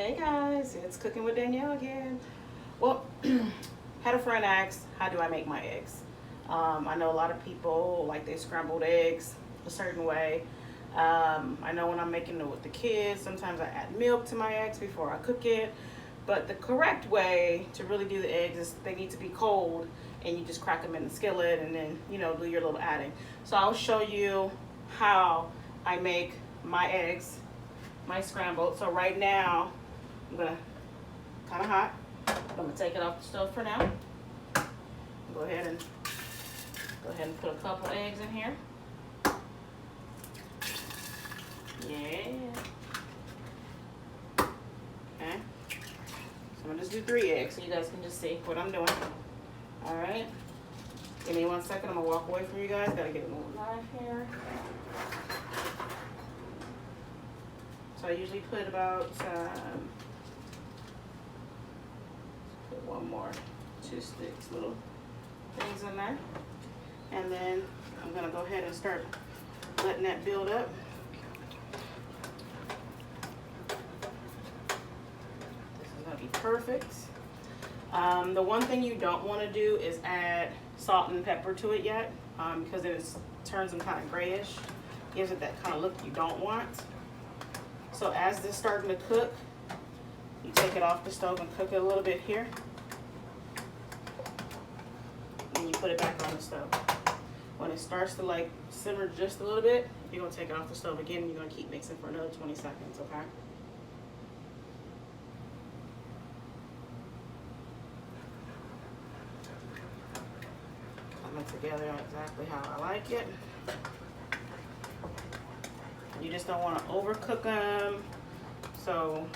Hey guys, it's Cooking with Danielle again. Well, had a friend ask, how do I make my eggs? I know a lot of people like they scrambled eggs a certain way. I know when I'm making it with the kids, sometimes I add milk to my eggs before I cook it. But the correct way to really do the eggs is they need to be cold and you just crack them in the skillet and then, do your little adding. So I'll show you how I make my eggs, my scrambled. So right now, I'm gonna, kind of hot. I'm gonna take it off the stove for now. Go ahead and put a couple eggs in here. Yeah. Okay. So I'm gonna just do 3 eggs so you guys can just see what I'm doing. All right. Give me 1 second. I'm gonna walk away from you guys. Gotta get a little knife here. So I usually put about put one more, 2 sticks, little things in there, and then I'm gonna go ahead and start letting that build up. This is gonna be perfect. The one thing you don't want to do is add salt and pepper to it yet, because then it turns them kind of grayish, gives it that kind of look you don't want. So as this is starting to cook, you take it off the stove and cook it a little bit here. And you put it back on the stove. When it starts to like simmer just a little bit, you're gonna take it off the stove again and you're gonna keep mixing for another 20 seconds, okay? Put it together exactly how I like it. You just don't want to overcook them, so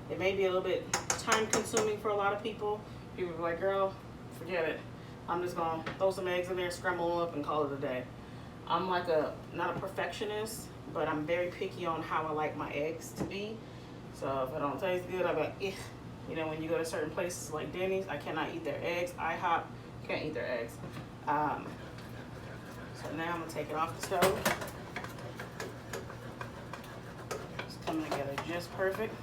it may be a little bit time consuming for a lot of people. People are like, girl, forget it. I'm just gonna throw some eggs in there, scramble them up and call it a day. I'm like not a perfectionist, but I'm very picky on how I like my eggs to be. So if it don't taste good, I'm like, eh. When you go to certain places like Denny's, I cannot eat their eggs. IHOP, can't eat their eggs. So now I'm gonna take it off the stove. Coming together just perfect.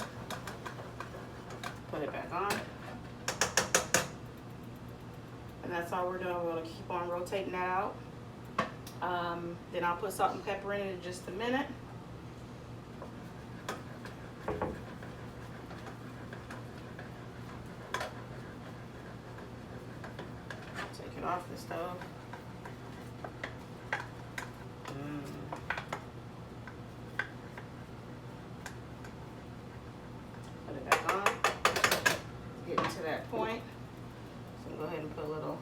Put it back on. And that's all we're doing. We're going to keep on rotating that out. Then I'll put salt and pepper in it in just a minute. Take it off the stove. Put it back on. Getting to that point. So go ahead and put a little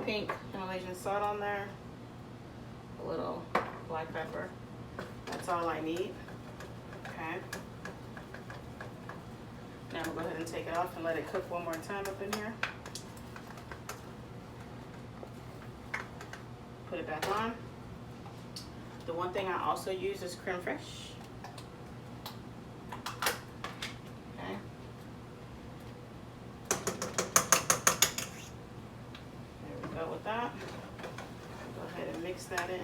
pink Himalayan salt on there. A little black pepper. That's all I need. Okay. Now we'll go ahead and take it off and let it cook one more time up in here. Put it back on. The one thing I also use is Creme Fraiche. Okay. There we go with that. Go ahead and mix that in.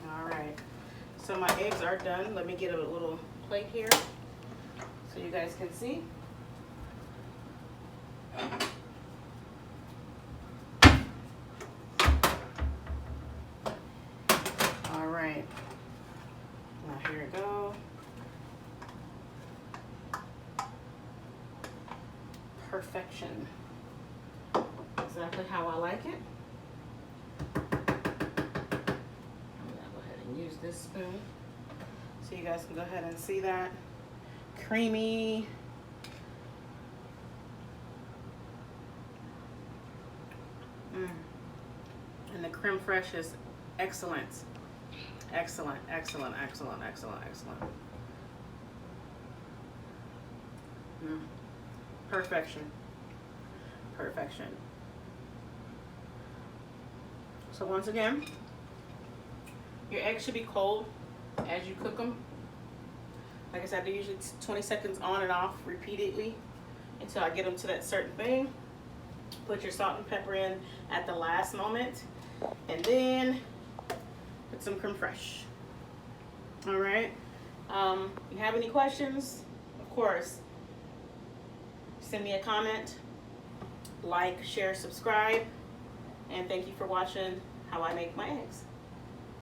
All right. So my eggs are done. Let me get a little plate here so you guys can see. All right, now here we go. Perfection. Exactly how I like it. I'm gonna go ahead and use this spoon so you guys can go ahead and see that. Creamy. And the creme fraiche is excellent. Excellent, excellent, excellent, excellent, excellent. Perfection. Perfection. So once again, your eggs should be cold as you cook them. Like I said, they're usually 20 seconds on and off repeatedly until I get them to that certain thing. Put your salt and pepper in at the last moment, and then put some creme fraiche. All right. You have any questions? Of course, send me a comment, like, share, subscribe, and thank you for watching how I make my eggs.